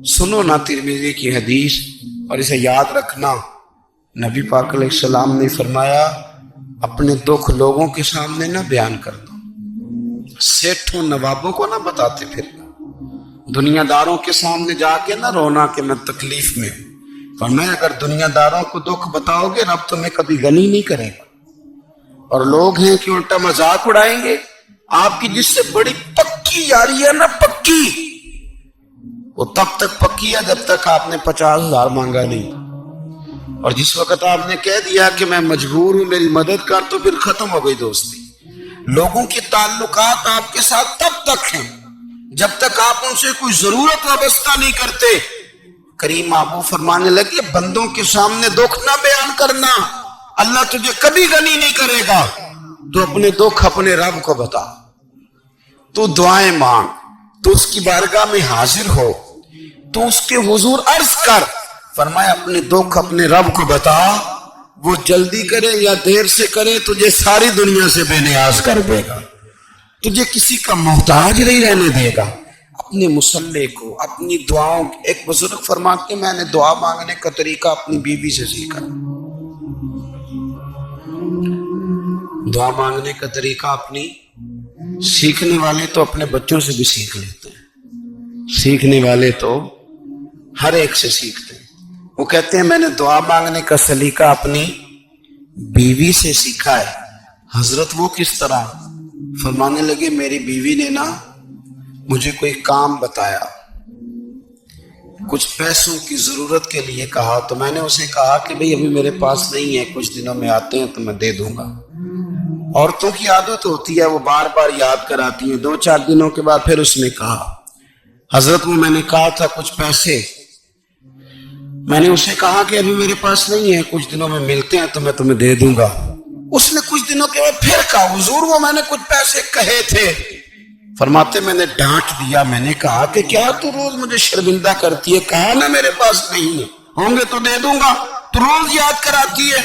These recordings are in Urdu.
سنو نا ترمذی کی حدیث اور اسے یاد رکھنا. نبی پاک علیہ السلام نے فرمایا اپنے دکھ لوگوں کے سامنے نہ بیان کر دو، سیٹھوں نوابوں کو نہ بتاتے پھرنا، دنیا داروں کے سامنے جا کے نہ رونا کہ میں تکلیف میں ہوں. فرمایا اگر دنیا داروں کو دکھ بتاؤ گے رب تمہیں کبھی غنی نہیں کرے گا. اور لوگ ہیں کہ الٹا مذاق اڑائیں گے. آپ کی جس سے بڑی پکی یاری ہے نا، پکی، وہ تب تک پکی ہے جب تک آپ نے 50,000 مانگا نہیں. اور جس وقت آپ نے کہہ دیا کہ میں مجبور ہوں میری مدد کر، تو پھر ختم ہو گئی دوستی. لوگوں کے تعلقات آپ کے ساتھ تب تک ہیں جب تک آپ ان سے کوئی ضرورت وابستہ نہیں کرتے. کریم آبو فرمانے لگے بندوں کے سامنے دکھ نہ بیان کرنا، اللہ تجھے کبھی غنی نہیں کرے گا. تو اپنے دکھ اپنے رب کو بتا، تو دعائیں مانگ، تو اس کی بارگاہ میں حاضر ہو، تو اس کے حضور عرض کر. فرمایا اپنے دکھ اپنے رب کو بتا، وہ جلدی کرے یا دیر سے کرے تجھے ساری دنیا سے بے نیاز کر دے گا، تجھے کسی کا محتاج نہیں رہنے دے گا. اپنے مسلح کو، اپنی دعاؤں، ایک بزرگ فرماتے میں نے دعا مانگنے کا طریقہ اپنی بیوی سے سیکھا. دعا مانگنے کا طریقہ اپنی، سیکھنے والے تو اپنے بچوں سے بھی سیکھ لیتے ہیں، سیکھنے والے تو ہر ایک سے سیکھتے ہیں. وہ کہتے ہیں میں نے دعا مانگنے کا سلیقہ اپنی بیوی سے سیکھا ہے. حضرت وہ کس طرح؟ فرمانے لگے میری بیوی نے نا مجھے کوئی کام بتایا، کچھ پیسوں کی ضرورت کے لیے کہا، تو میں نے اسے کہا کہ بھئی ابھی میرے پاس نہیں ہے، کچھ دنوں میں آتے ہیں تو میں دے دوں گا. عورتوں کی عادت ہوتی ہے وہ بار بار یاد کراتی ہیں. 2-4 دنوں کے بعد پھر اس نے کہا حضرت وہ میں نے کہا تھا کچھ پیسے، میں نے اسے کہا کہ ابھی میرے پاس نہیں ہے، کچھ دنوں میں ملتے ہیں تو میں تمہیں دے دوں گا. اس نے کچھ دنوں کے بعد پھر کہا حضور وہ میں نے کچھ پیسے کہے تھے. فرماتے میں نے ڈانٹ دیا، میں نے کہا کہ کیا تو روز مجھے شرمندہ کرتی ہے، کہا نا میرے پاس نہیں ہے، ہوں گے تو دے دوں گا، تو روز یاد کراتی ہے.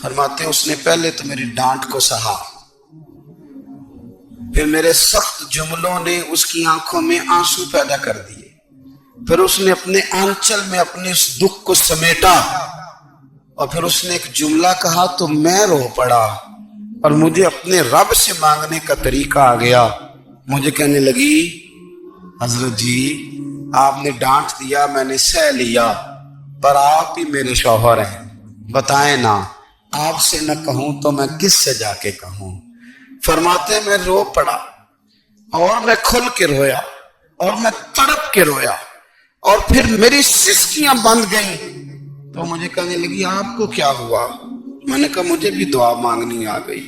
فرماتے اس نے پہلے تو میری ڈانٹ کو سہا، پھر میرے سخت جملوں نے اس کی آنکھوں میں آنسو پیدا کر دیے. پھر اس نے اپنے آنچل میں اپنے اس دکھ کو سمیٹا، اور پھر اس نے ایک جملہ کہا تو میں رو پڑا، اور مجھے اپنے رب سے مانگنے کا طریقہ آ گیا. مجھے کہنے لگی حضرت جی آپ نے ڈانٹ دیا، میں نے سہ لیا، پر آپ ہی میرے شوہر ہیں، بتائیں نا آپ سے نہ کہوں تو میں کس سے جا کے کہوں. فرماتے میں رو پڑا، اور میں کھل کے رویا، اور میں تڑپ کے رویا، اور پھر میری سسکیاں بند گئیں. تو مجھے کہنے لگی آپ کو کیا ہوا؟ میں نے کہا مجھے بھی دعا مانگنی آ گئی.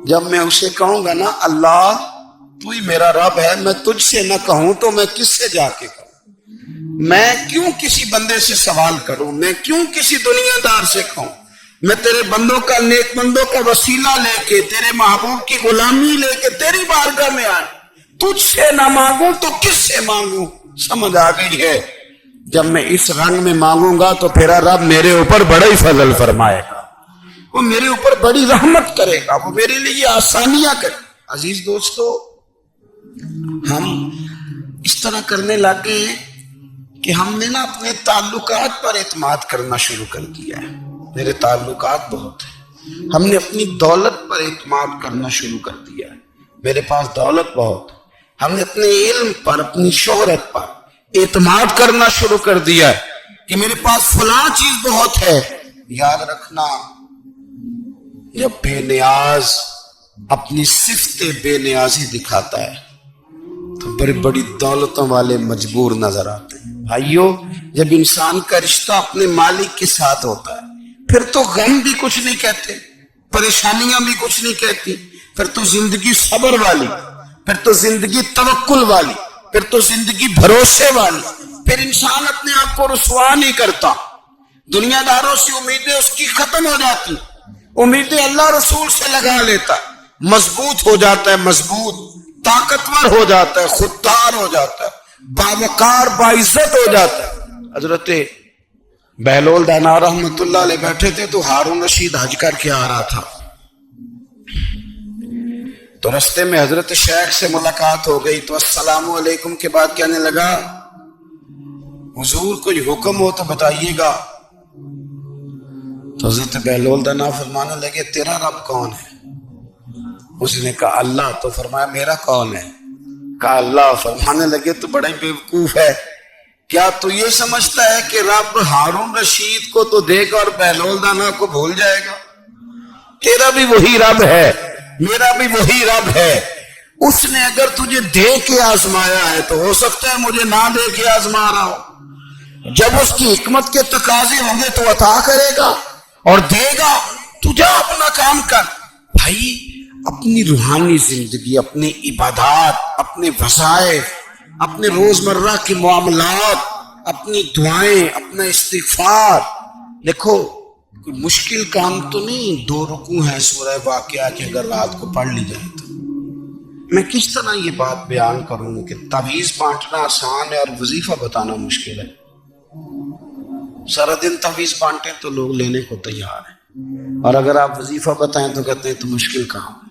جب میں اسے کہوں گا نا اللہ تو ہی میرا رب ہے، میں تجھ سے نہ کہوں تو میں کس سے جا کے کہوں؟ میں کیوں کسی بندے سے سوال کروں؟ میں کیوں کسی دنیا دار سے کہوں؟ میں تیرے بندوں کا، نیک بندوں کا وسیلہ لے کے، تیرے محبوب کی غلامی لے کے تیری بارگاہ میں آئے، تجھ سے نہ مانگوں تو کس سے مانگوں؟ سمجھ آ گئی ہے؟ جب میں اس رنگ میں مانگوں گا تو پھر رب میرے اوپر بڑا ہی فضل فرمائے گا، وہ میرے اوپر بڑی رحمت کرے گا، وہ میرے لیے آسانیاں کرے. عزیز دوستو ہم اس طرح کرنے لگے کہ ہم نے نا اپنے تعلقات پر اعتماد کرنا شروع کر دیا ہے. میرے تعلقات بہت ہیں. ہم نے اپنی دولت پر اعتماد کرنا شروع کر دیا ہے، میرے پاس دولت بہت. ہم نے اپنے علم پر، اپنی شہرت پر اعتماد کرنا شروع کر دیا ہے کہ میرے پاس فلاں چیز بہت ہے. یاد رکھنا جب بے نیاز اپنی صفت بے نیازی دکھاتا ہے تو بڑی بڑی دولتوں والے مجبور نظر آتے ہیں. بھائیو جب انسان کا رشتہ اپنے مالک کے ساتھ ہوتا ہے پھر تو غم بھی کچھ نہیں کہتے، پریشانیاں بھی کچھ نہیں کہتی، پھر تو زندگی صبر والی، پھر تو زندگی توکل والی، پھر تو زندگی بھروسے والی. پھر انسان اپنے آپ کو رسوا نہیں کرتا، دنیا داروں سے امیدیں اس کی ختم ہو جاتی، امیدیں اللہ رسول سے لگا لیتا، مضبوط ہو جاتا ہے، مضبوط، طاقتور ہو جاتا ہے، خوددار ہو جاتا ہے، باوقار باعزت ہو جاتا ہے. حضرت بہلول دانا رحمت اللہ علیہ بیٹھے تھے تو ہارون رشید حج کر کے آ رہا تھا. تو رستے میں حضرت شیخ سے ملاقات ہو گئی تو السلام علیکم کے بعد کہنے لگا حضور کوئی حکم ہو تو بتائیے گا. تو حضرت بہلول دنا فرمانے لگے تیرا رب کون ہے؟ اس نے کہا اللہ. تو فرمایا میرا کون ہے؟ کہا اللہ. فرمانے لگے تو بڑا ہی بیوقوف ہے، کیا تو یہ سمجھتا ہے کہ رب ہارون رشید کو تو دے گا اور بہلول دانا کو بھول جائے گا؟ تیرا بھی وہی رب ہے، میرا بھی وہی رب ہے. اس نے اگر تجھے دے کے آزمایا ہے تو ہو سکتا ہے مجھے نہ دے کے آزما رہا ہو. جب اس کی حکمت کے تقاضے ہوں گے تو عطا کرے گا اور دے گا. تو جا اپنا کام کر. بھائی اپنی روحانی زندگی، اپنی عبادات، اپنے وظائف، اپنے روزمرہ کے معاملات، اپنی دعائیں، اپنا استغفار. دیکھو کوئی مشکل کام تو نہیں، 2 رکوع ہیں سورہ واقعہ کہ اگر رات کو پڑھ لی جائے تو. میں کس طرح یہ بات بیان کروں کہ تعویذ بانٹنا آسان ہے اور وظیفہ بتانا مشکل ہے. سارا دن تعویذ بانٹیں تو لوگ لینے کو تیار ہیں، اور اگر آپ وظیفہ بتائیں تو کہتے ہیں تو مشکل کام ہے.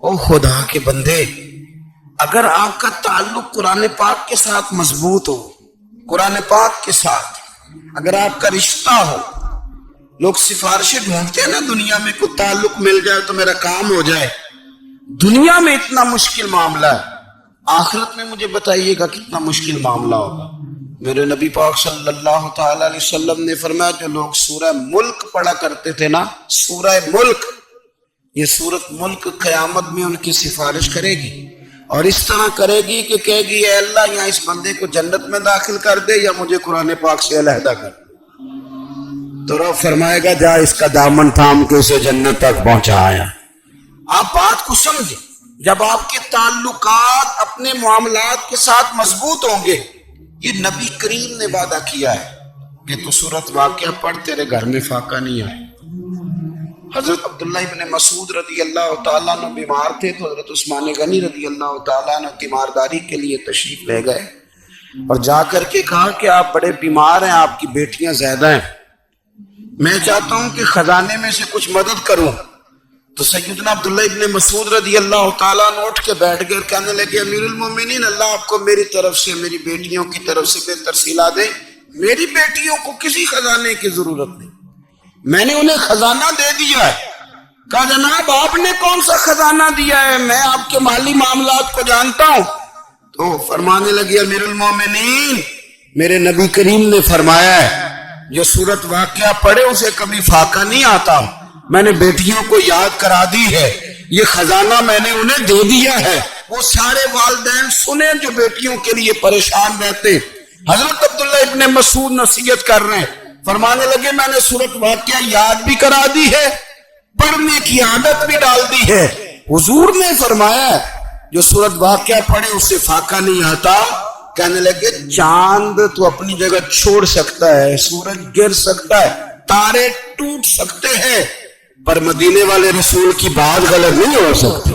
او خدا کے بندے، اگر آپ کا تعلق قرآن پاک کے ساتھ مضبوط ہو، قرآن پاک کے ساتھ اگر آپ کا رشتہ ہو، لوگ سفارشیں ڈھونڈتے ہیں نا دنیا میں، کوئی تعلق مل جائے تو میرا کام ہو جائے. دنیا میں اتنا مشکل معاملہ ہے، آخرت میں مجھے بتائیے گا کتنا مشکل معاملہ ہوگا. میرے نبی پاک صلی اللہ تعالی علیہ وسلم نے فرمایا جو لوگ سورہ ملک پڑھا کرتے تھے نا، سورہ ملک، یہ سورت ملک قیامت میں ان کی سفارش کرے گی، اور اس طرح کرے گی کہ کہے گی اے اللہ یا اس بندے کو جنت میں داخل کر دے یا مجھے قرآن پاک سے علیحدہ کر. تو رب فرمائے گا جا اس کا دامن تھام کے اسے جنت تک پہنچایا. آپ بات کو سمجھیں، جب آپ کے تعلقات اپنے معاملات کے ساتھ مضبوط ہوں گے، یہ نبی کریم نے وعدہ کیا ہے کہ تو سورت واقعہ پڑھ تیرے گھر میں فاقہ نہیں آئے. حضرت عبداللہ ابن مسعود رضی اللہ تعالیٰ عنہ بیمار تھے تو حضرت عثمان غنی رضی اللہ تعالیٰ عنہ تیمارداری کے لیے تشریف لے گئے اور جا کر کے کہا کہ آپ بڑے بیمار ہیں، آپ کی بیٹیاں زیادہ ہیں، میں چاہتا ہوں کہ خزانے میں سے کچھ مدد کروں. تو سیدنا عبداللہ ابن مسعود رضی اللہ تعالیٰ عنہ اٹھ کے بیٹھ گئے اور کہنے لگے امیر المومنین، اللہ آپ کو میری طرف سے، میری بیٹیوں کی طرف سے بہتر صلہ دے. میری بیٹیوں کو کسی خزانے کی ضرورت نہیں، میں نے انہیں خزانہ دے دیا ہے. کہا جناب آپ نے کون سا خزانہ دیا ہے، میں آپ کے مالی معاملات کو جانتا ہوں. تو فرمانے لگے امیر المومنین، میرے نبی کریم نے فرمایا ہے جو سورت واقعہ پڑھے اسے کبھی فاقہ نہیں آتا. میں نے بیٹیوں کو یاد کرا دی ہے، یہ خزانہ میں نے انہیں دے دیا ہے. وہ سارے والدین سنیں جو بیٹیوں کے لیے پریشان رہتے. حضرت عبداللہ ابن مسعود نصیحت کر رہے ہیں، فرمانے لگے میں نے سورت واقعہ یاد بھی کرا دی ہے، پڑھنے کی عادت بھی ڈال دی ہے. حضور نے فرمایا جو سورت واقعہ پڑھے اسے فاقہ نہیں آتا. کہنے لگے چاند تو اپنی جگہ چھوڑ سکتا ہے، سورج گر سکتا ہے، تارے ٹوٹ سکتے ہیں، پر مدینے والے رسول کی بات غلط نہیں ہو سکتی.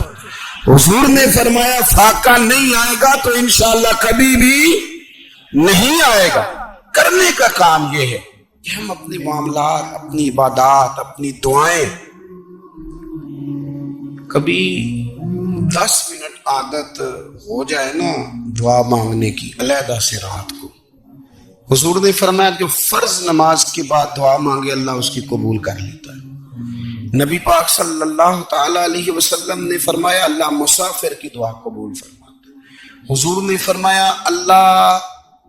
حضور نے فرمایا فاقہ نہیں آئے گا تو انشاءاللہ کبھی بھی نہیں آئے گا. کرنے کا کام یہ ہے کہ ہم اپنے معاملات، اپنی عبادات، اپنی دعائیں کبھی 10 منٹ عادت ہو جائے نا دعا مانگنے کی علیحدہ سے رات کو. حضور نے فرمایا جو فرض نماز کے بعد دعا مانگے اللہ اس کی قبول کر لیتا ہے. نبی پاک صلی اللہ تعالی علیہ وسلم نے فرمایا اللہ مسافر کی دعا قبول فرماتا ہے. حضور نے فرمایا اللہ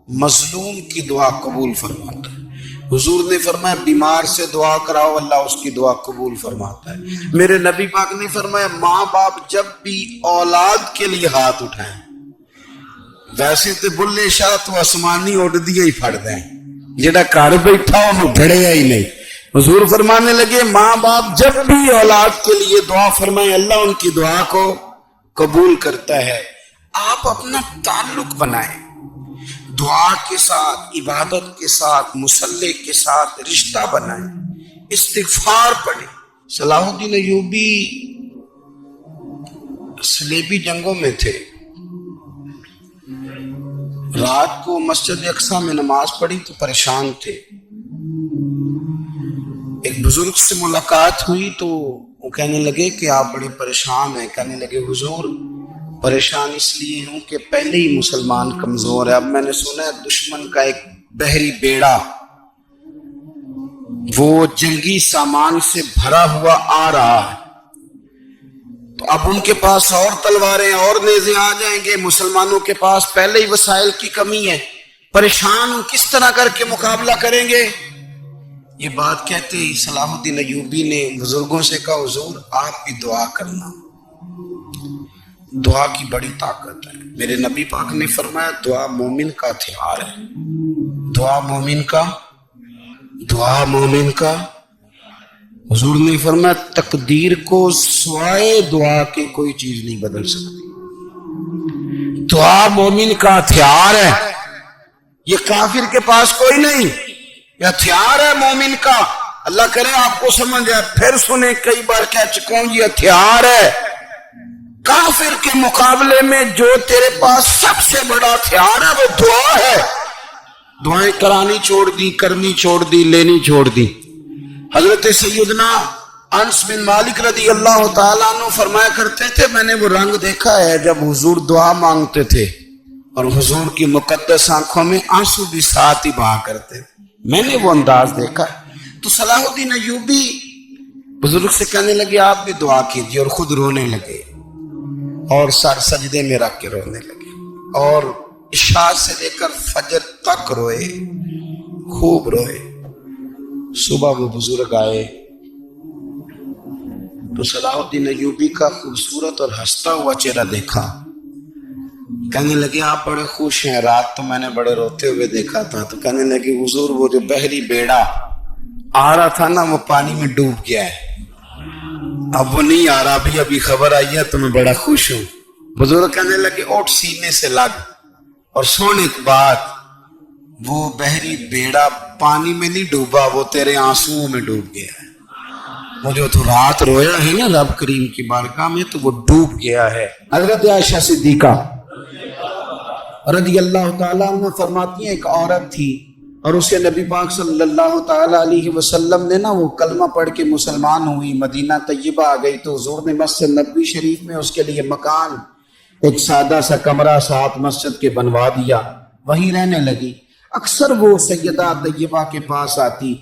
مظلوم کی دعا قبول فرماتا ہے. حضور نے فرمایا بیمار سے دعا کراؤ اللہ اس کی دعا قبول فرماتا ہے. میرے نبی پاک نے فرمایا ماں باپ جب بھی اولاد کے لیے ہاتھ اٹھائیں، ویسے تو بلے شاہ تو آسمانی اڑ دیا ہی پھڑ دیں، جڑا گھر بیٹھا انہوں بھڑیا ہی نہیں. حضور فرمانے لگے ماں باپ جب بھی اولاد کے لیے دعا فرمائیں اللہ ان کی دعا کو قبول کرتا ہے. آپ اپنا تعلق بنائیں دعا کے ساتھ، عبادت کے ساتھ، مصلی کے ساتھ رشتہ بنائیں، استغفار پڑھیں. صلاح الدین ایوبی صلیبی جنگوں میں تھے، رات کو مسجد اقصی میں نماز پڑھی تو پریشان تھے. ایک بزرگ سے ملاقات ہوئی تو وہ کہنے لگے کہ آپ بڑے پریشان ہیں. کہنے لگے حضور پریشان اس لیے ہوں کہ پہلے ہی مسلمان کمزور ہے. اب میں نے سنا ہے دشمن کا ایک بحری بیڑا وہ جنگی سامان سے بھرا ہوا آ رہا ہے، تو اب ان کے پاس اور تلواریں اور نیزے آ جائیں گے. مسلمانوں کے پاس پہلے ہی وسائل کی کمی ہے، پریشان کس طرح کر کے مقابلہ کریں گے. یہ بات کہتے ہی صلاح الدین ایوبی نے بزرگوں سے کہا حضور آپ بھی دعا کرنا، دعا کی بڑی طاقت ہے. میرے نبی پاک نے فرمایا دعا مومن کا ہتھیار ہے. دعا مومن کا. حضور نے فرمایا تقدیر کو سوائے دعا کے کوئی چیز نہیں بدل سکتی. دعا مومن کا ہتھیار ہے، یہ کافر کے پاس کوئی نہیں، یہ ہتھیار ہے مومن کا. اللہ کرے آپ کو سمجھ آئے. پھر سنیں، کئی بار کہہ چکا ہوں یہ ہتھیار ہے. کافر کے مقابلے میں جو تیرے پاس سب سے بڑا ہتھیار ہے وہ دعا ہے. دعائیں کرانی چھوڑ دی، کرنی چھوڑ دی، لینی چھوڑ دی. حضرت سیدنا انس بن مالک رضی اللہ تعالیٰ عنہ فرمایا کرتے تھے میں نے وہ رنگ دیکھا ہے جب حضور دعا مانگتے تھے اور حضور کی مقدس آنکھوں میں آنسو بھی ساتھ ہی بہا کرتے تھے. میں نے وہ انداز دیکھا. تو صلاح الدین ایوبی بزرگ سے کہنے لگے آپ بھی دعا کیجیے، اور خود رونے لگے اور سر سجدے میں رکھ کے رونے لگے اور عشاء سے لے کر فجر تک روئے، خوب روئے. صبح وہ بزرگ آئے تو صلاح الدین ایوبی کا خوبصورت اور ہنستا ہوا چہرہ دیکھا. کہنے لگے آپ بڑے خوش ہیں، رات تو میں نے بڑے روتے ہوئے دیکھا تھا. تو کہنے لگے حضور وہ جو بحری بیڑا آ رہا تھا نا وہ پانی میں ڈوب گیا ہے، اب وہ نہیں آ رہا. ابھی خبر آئی ہے تو میں بڑا خوش ہوں. بزرگ کہنے لگے اوٹ سینے سے لگ اور سن ایک بات، وہ بحری بیڑا پانی میں نہیں ڈوبا، وہ تیرے آنسوؤں میں ڈوب گیا ہے. وہ جو تو رات رویا ہے نا رب کریم کی بارگاہ میں تو وہ ڈوب گیا ہے. حضرت عائشہ صدیقہ رضی اللہ تعالیٰ عنہ فرماتی ہیں ایک عورت تھی اور اسے نبی پاک صلی اللہ تعالیٰ علیہ وسلم نے نا وہ کلمہ پڑھ کے مسلمان ہوئی، مدینہ طیبہ آ گئی تو حضور نے مسجد نبوی شریف میں اس کے لیے مکان ایک سادہ سا کمرہ ساتھ مسجد کے بنوا دیا، وہیں رہنے لگی. اکثر وہ سیدہ طیبہ کے پاس آتی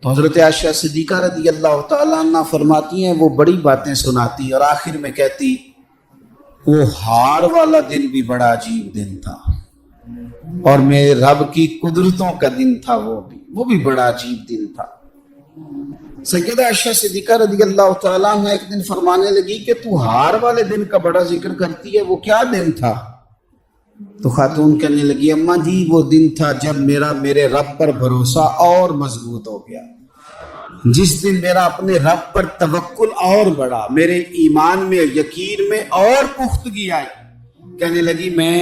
تو حضرت عائشہ صدیقہ رضی اللہ تعالیٰ عنہ فرماتی ہیں وہ بڑی باتیں سناتی اور آخر میں کہتی وہ ہار والا دن بھی بڑا عجیب دن تھا اور میرے رب کی قدرتوں کا دن تھا، وہ بھی بڑا عجیب دن تھا. سیدہ عائشہ صدیقہ رضی اللہ تعالیٰ عنہ ایک دن فرمانے لگی کہ تو ہار والے دن کا بڑا ذکر کرتی ہے، وہ کیا دن تھا؟ تو خاتون کہنے لگی اماں جی وہ دن تھا جب میرے رب پر بھروسہ اور مضبوط ہو گیا، جس دن میرا اپنے رب پر توکل اور بڑھا، میرے ایمان میں یقین میں اور پختگی آئی. کہنے لگی میں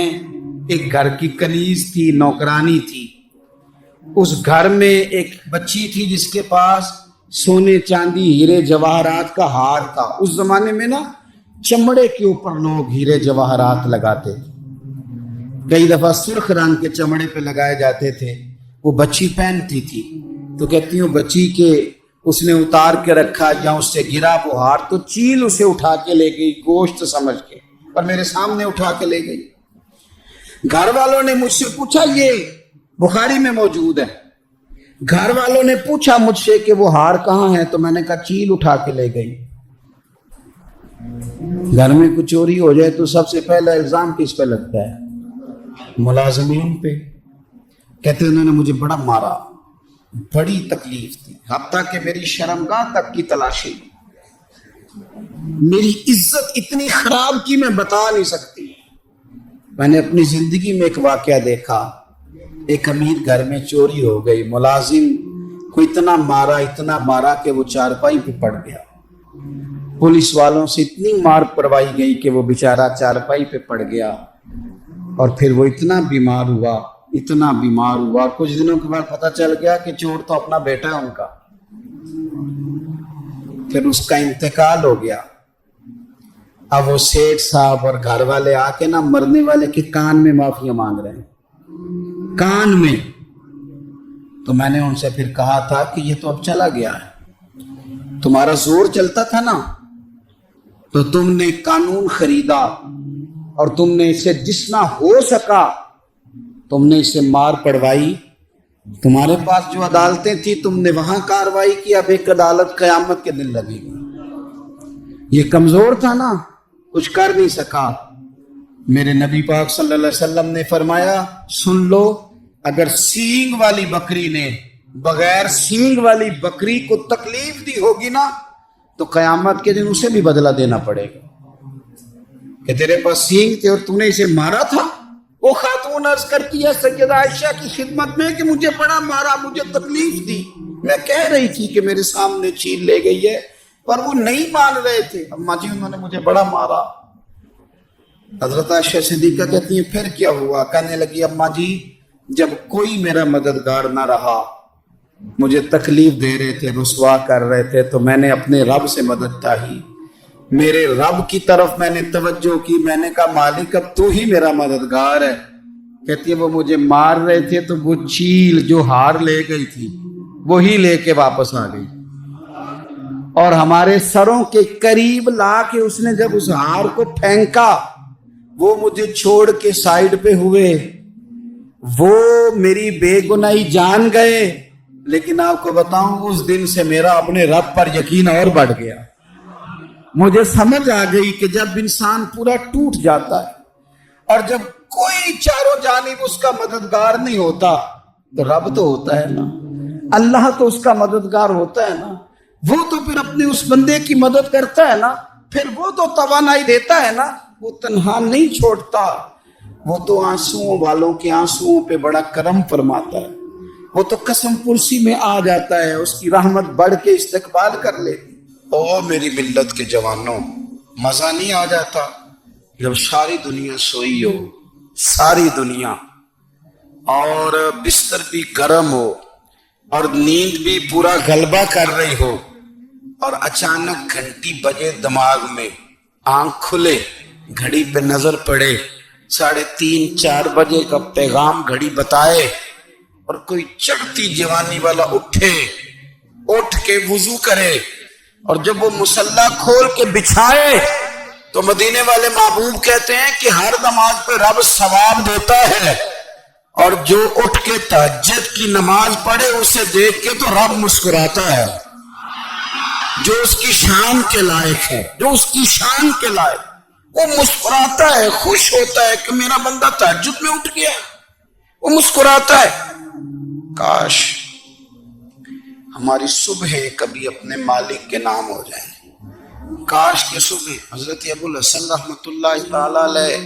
ایک گھر کی کنیز تھی، نوکرانی تھی. اس گھر میں ایک بچی تھی جس کے پاس سونے چاندی ہیرے جواہرات کا ہار تھا. اس زمانے میں نا چمڑے کے اوپر لوگ ہیرے جواہرات لگاتے تھے، کئی دفعہ سرخ رنگ کے چمڑے پہ لگائے جاتے تھے. وہ بچی پہنتی تھی تو کہتی ہوں بچی کے اس نے اتار کے رکھا یا اس سے گرا وہ ہار تو چیل اسے اٹھا کے لے گئی گوشت سمجھ کے اور میرے سامنے اٹھا کے لے گئی. گھر والوں نے مجھ سے پوچھا، یہ بخاری میں موجود ہے، گھر والوں نے پوچھا مجھ سے کہ وہ ہار کہاں ہے تو میں نے کہا چیل اٹھا کے لے گئی. گھر میں کچھ چوری ہو جائے تو سب سے پہلا الزام کس پہ لگتا ہے؟ ملازمین پہ. کہتے انہوں نے مجھے بڑا مارا، بڑی تکلیف تھی، حتیٰ کہ میری شرمگاہ تک کی تلاشی، میری عزت اتنی خراب کی میں بتا نہیں سکتی. میں نے اپنی زندگی میں ایک واقعہ دیکھا، ایک امیر گھر میں چوری ہو گئی، ملازم کو اتنا مارا کہ وہ چارپائی پہ پڑ گیا. پولیس والوں سے اتنی مار پڑوائی گئی کہ وہ بیچارہ چارپائی پہ پڑ گیا اور پھر وہ اتنا بیمار ہوا کچھ دنوں کے بعد پتہ چل گیا کہ چور تو اپنا بیٹا ہے ان کا. پھر اس کا انتقال ہو گیا. اب وہ سیٹ صاحب اور گھر والے آ کے نا مرنے والے کے کان میں معافی مانگ رہے ہیں، کان میں. تو میں نے ان سے پھر کہا تھا کہ یہ تو اب چلا گیا ہے، تمہارا زور چلتا تھا نا تو تم نے قانون خریدا اور تم نے اسے جتنا ہو سکا تم نے اسے مار پڑوائی. تمہارے پاس جو عدالتیں تھی تم نے وہاں کاروائی کی. اب ایک عدالت قیامت کے دن لگے گی. یہ کمزور تھا نا, کچھ کر نہیں سکا. میرے نبی پاک صلی اللہ علیہ وسلم نے فرمایا سن لو, اگر سینگ والی بکری نے بغیر سینگ والی بکری کو تکلیف دی ہوگی نا تو قیامت کے دن اسے بھی بدلہ دینا پڑے گا کہ تیرے پاس سینگ تھے اور تو نے اسے مارا تھا. وہ خاتون عرض کرتی ہے سیدہ عائشہ کی خدمت میں کہ مجھے بڑا مارا, مجھے تکلیف دی. میں کہہ رہی تھی کہ میرے سامنے چیل لے گئی ہے پر وہ نہیں مان رہے تھے. اماں جی انہوں نے مجھے بڑا مارا. حضرت عائشہ صدیقہ کہتی ہیں پھر کیا ہوا؟ کہنے لگی اماں جی جب کوئی میرا مددگار نہ رہا, مجھے تکلیف دے رہے تھے, رسوا کر رہے تھے, تو میں نے اپنے رب سے مدد چاہی. میرے رب کی طرف میں نے توجہ کی. میں نے کہا مالک اب تو ہی میرا مددگار ہے. کہتی ہے وہ مجھے مار رہے تھے تو وہ چیل جو ہار لے گئی تھی وہی لے کے واپس آ گئی اور ہمارے سروں کے قریب لا کے اس نے جب اس ہار کو پھینکا وہ مجھے چھوڑ کے سائیڈ پہ ہوئے. وہ میری بے گناہی جان گئے, لیکن آپ کو بتاؤں اس دن سے میرا اپنے رب پر یقین اور بڑھ گیا. مجھے سمجھ آ گئی کہ جب انسان پورا ٹوٹ جاتا ہے اور جب کوئی چاروں جانب اس کا مددگار نہیں ہوتا تو رب تو ہوتا ہے نا, اللہ تو اس کا مددگار ہوتا ہے نا. وہ تو پھر اپنے اس بندے کی مدد کرتا ہے نا, پھر وہ تو توانائی دیتا ہے نا, وہ تنہا نہیں چھوڑتا. وہ تو آنسوؤں والوں کے آنسوؤں پہ بڑا کرم فرماتا ہے. وہ تو قسم پرسی میں آ جاتا ہے, اس کی رحمت بڑھ کے استقبال کر لیتی. او میری ملت کے جوانوں, مزہ نہیں آ جاتا جب ساری دنیا سوئی ہو, ساری دنیا, اور بستر بھی گرم ہو اور نیند بھی پورا غلبہ کر رہی ہو, اور اچانک گھنٹی بجے دماغ میں, آنکھ کھلے, گھڑی پہ نظر پڑے, 3:30 4 بجے کا پیغام گھڑی بتائے, اور کوئی چڑھتی جوانی والا اٹھ کے وضو کرے, اور جب وہ مصلی کھول کے بچھائے تو مدینے والے محبوب کہتے ہیں کہ ہر نماز پہ رب ثواب دیتا ہے, اور جو اٹھ کے تہجد کی نماز پڑھے اسے دیکھ کے تو رب مسکراتا ہے. جو اس کی شان کے لائق ہے, جو اس کی شان کے لائق, وہ مسکراتا ہے, خوش ہوتا ہے کہ میرا بندہ تہجد میں اٹھ گیا. وہ مسکراتا ہے. کاش ہماری صبح کبھی اپنے مالک کے نام ہو جائیں. کاش کے صبح حضرت ابو الحسن رحمت اللہ تعالی علیہ,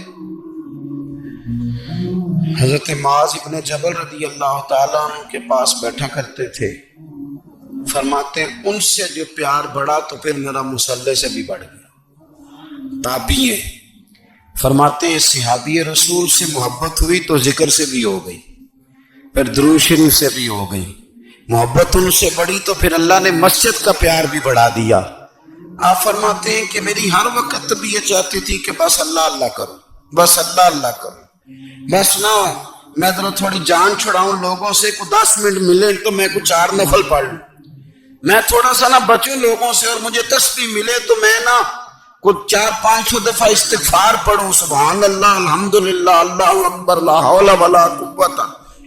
حضرت معاذ ابن جبل رضی اللہ تعالیٰ عنہ کے پاس بیٹھا کرتے تھے. فرماتے ہیں ان سے جو پیار بڑھا تو پھر میرا مصلی سے بھی بڑھ گیا. تابعی ہیں, فرماتے ہیں صحابی رسول سے محبت ہوئی تو ذکر سے بھی ہو گئی, پھر درود شریف سے بھی ہو گئی. محبت ان سے بڑھی تو پھر اللہ نے مسجد کا پیار بھی بڑھا دیا. آپ فرماتے ہیں کہ میری ہر وقت طبیعت چاہتی تھی کہ بس اللہ اللہ کرو, بس اللہ اللہ کرو, بس نہ میں ذرا تھوڑی جان چھڑاؤں لوگوں سے, کو 10 منٹ ملے تو میں کچھ 4 نفل پڑھ لوں, میں تھوڑا سا نہ بچوں لوگوں سے, اور مجھے تسبیح ملے تو میں نہ کچھ 400-500 دفعہ استغفار پڑھوں, سبحان اللہ, الحمدللہ, اللہ اکبر, لا حول ولا قوت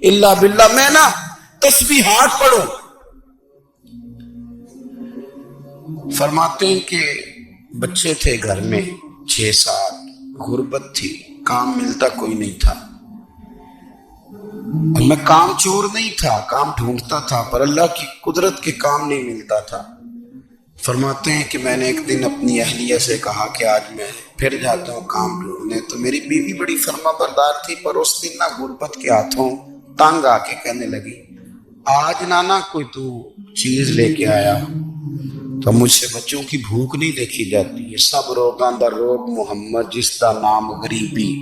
الا باللہ, میں نہ تسبیحات پڑھوں. فرماتے ہیں کہ بچے تھے گھر میں 6-7, غربت تھی, کام ملتا کوئی نہیں تھا, اور میں کام چور نہیں تھا, کام ڈھونڈتا تھا, پر اللہ کی قدرت کے کام نہیں ملتا تھا. فرماتے ہیں کہ میں نے ایک دن اپنی اہلیہ سے کہا کہ آج میں پھر جاتا ہوں کام ڈھونڈنے, تو میری بیوی بڑی فرما بردار تھی, پر اس دن نہ غربت کے ہاتھوں تانگ آ کے کہنے لگی آج نانا کوئی تو چیز لے کے آیا, تو مجھ سے بچوں کی بھوک نہیں دیکھی جاتی ہے. سب روگاں دا روگ محمد جس دا نام غریبی,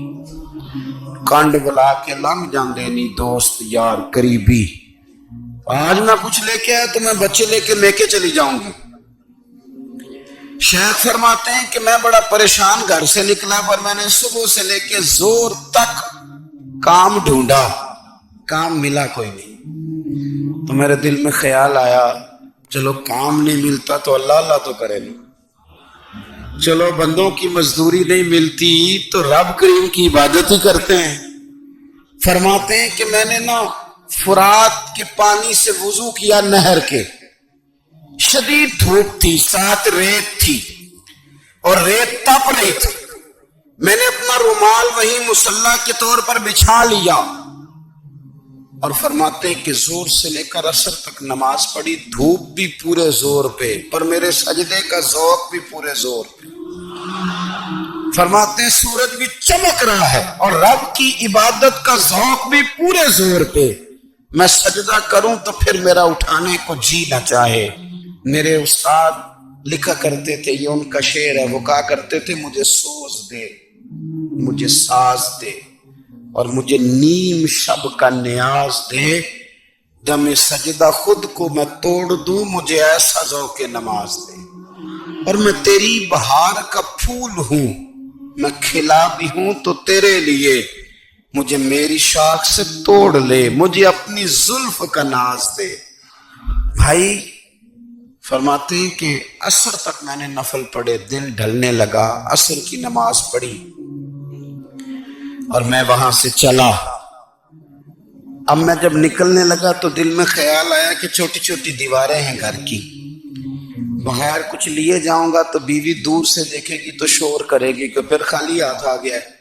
کانڈ بلا کے لنگ جاندے نہیں دوست یار قریبی. آج نہ کچھ لے کے آیا تو میں بچے لے کے چلی جاؤں گی. شیخ فرماتے ہیں کہ میں بڑا پریشان گھر سے نکلا, پر میں نے صبح سے لے کے زور تک کام ڈھونڈا, کام ملا کوئی نہیں. تو میرے دل میں خیال آیا چلو کام نہیں ملتا تو اللہ اللہ تو کرے نہیں. چلو بندوں کی مزدوری نہیں ملتی تو رب کریم کی عبادت ہی کرتے ہیں. فرماتے ہیں کہ میں نے فرات کے پانی سے وضو کیا نہر کے. شدید دھوپ تھی، ساتھ ریت تھی اور ریت تپ رہی تھی. میں نے اپنا رومال وہیں مصلی کے طور پر بچھا لیا اور فرماتے ہیں کہ زور سے لے کر عصر تک نماز پڑھی. دھوپ بھی پورے زور پہ پر میرے سجدے کا ذوق بھی پورے زور پہ. فرماتے ہیں سورج بھی چمک رہا ہے اور رب کی عبادت کا ذوق بھی پورے زور پہ. میں سجدہ کروں تو پھر میرا اٹھانے کو جی نہ چاہے. میرے استاد لکھا کرتے تھے، یہ ان کا شعر ہے، وہ کہا کرتے تھے مجھے سوز دے، مجھے ساز دے اور مجھے نیم شب کا نیاز دے. دم سجدہ خود کو میں توڑ دوں، مجھے ایسا ذوق نماز دے. اور میں تیری بہار کا پھول ہوں، میں کھلا بھی ہوں تو تیرے لیے. مجھے میری شاخ سے توڑ لے، مجھے اپنی زلف کا ناز دے. بھائی فرماتے ہیں کہ عصر تک میں نے نفل پڑھے. دل ڈھلنے لگا، عصر کی نماز پڑھی اور میں وہاں سے چلا. اب میں جب نکلنے لگا تو دل میں خیال آیا کہ چھوٹی چھوٹی دیواریں ہیں گھر کی، بغیر کچھ لیے جاؤں گا تو بیوی دور سے دیکھے گی تو شور کرے گی کہ پھر خالی ہاتھ آ گیا ہے.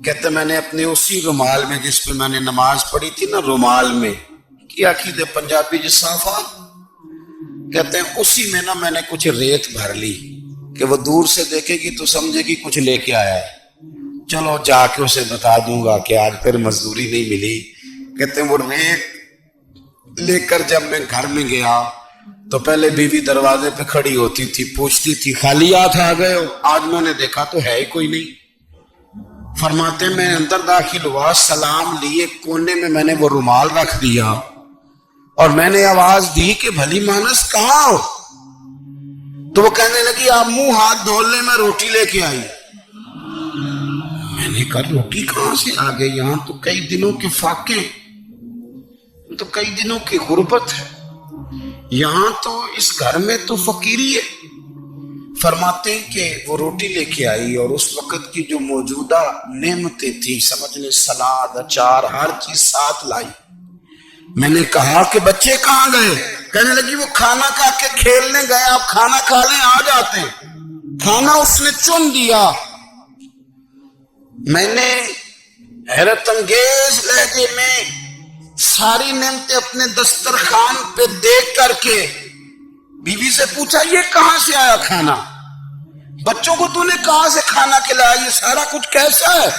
کہتے میں نے اپنے اسی رومال میں جس پہ میں نے نماز پڑھی تھی رومال میں کیا عقیدے پنجابی جسافہ کہتے ہیں اسی میں میں نے کچھ ریت بھر لی کہ وہ دور سے دیکھے گی تو سمجھے گی کچھ لے کے آیا ہے. چلو جا کے اسے بتا دوں گا کہ آج پھر مزدوری نہیں ملی. کہتے ہیں وہ ریت لے کر جب میں گھر میں گیا تو پہلے بیوی دروازے پہ کھڑی ہوتی تھی، پوچھتی تھی خالی ہاتھ آ گئے ہو؟ آج میں نے دیکھا تو ہے ہی کوئی نہیں. فرماتے میں اندر داخل ہوا، سلام لیے، کونے میں نے وہ رومال رکھ دیا اور میں نے آواز دی کہ بھلی مانس کہاں ہو؟ تو وہ کہنے لگی آپ منہ ہاتھ دھو لیں، میں روٹی لے کے آئی. میں نے کہا روٹی کہاں سے آ گئی؟ یہاں تو کئی دنوں کے فاقے، تو کئی دنوں کی غربت ہے، یہاں تو اس گھر میں تو فقیری ہے. فرماتے ہیں کہ وہ روٹی لے کے آئی اور اس وقت کی جو موجودہ نعمتیں تھی، سمجھ لیں سلاد، اچار، ہر چیز ساتھ لائی. میں نے کہا کہ بچے کہاں گئے؟ کہنے لگی وہ کھانا کھا کے کھیلنے گئے، آپ کھانا کھا لیں آ جاتے ہیں. کھانا اس نے چن دیا. میں نے حیرت انگیز لہجے میں ساری نعمتیں اپنے دسترخوان پہ دیکھ کر کے بیوی سے پوچھا یہ کہاں سے آیا کھانا؟ بچوں کو تو نے کہاں سے کھانا کھلایا؟ یہ سارا کچھ کیسا ہے؟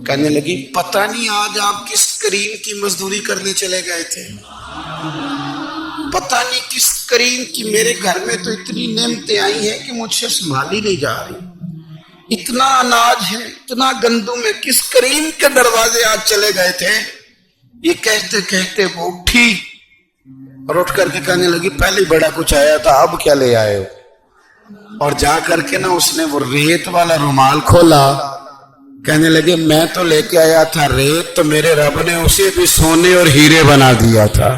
کہنے لگی پتہ نہیں آج آپ کس کریم کی مزدوری کرنے چلے گئے تھے، پتہ نہیں کس کریم کی. میرے گھر میں تو اتنی نعمتیں آئی ہیں کہ مجھ سے سنبھالی نہیں جا رہی. اتنا اناج ہے، اتنا گندم ہے، کس کریم کے دروازے آج چلے گئے تھے؟ یہ کہتے کہتے وہ اٹھی اور اٹھ کر کے کہنے لگی پہلے بڑا کچھ آیا تھا، اب کیا لے آئے ہو؟ اور جا کر کے اس نے وہ ریت والا رومال کھولا. کہنے لگے میں تو لے کے آیا تھا ریت، تو میرے رب نے اسے بھی سونے اور ہیرے بنا دیا تھا.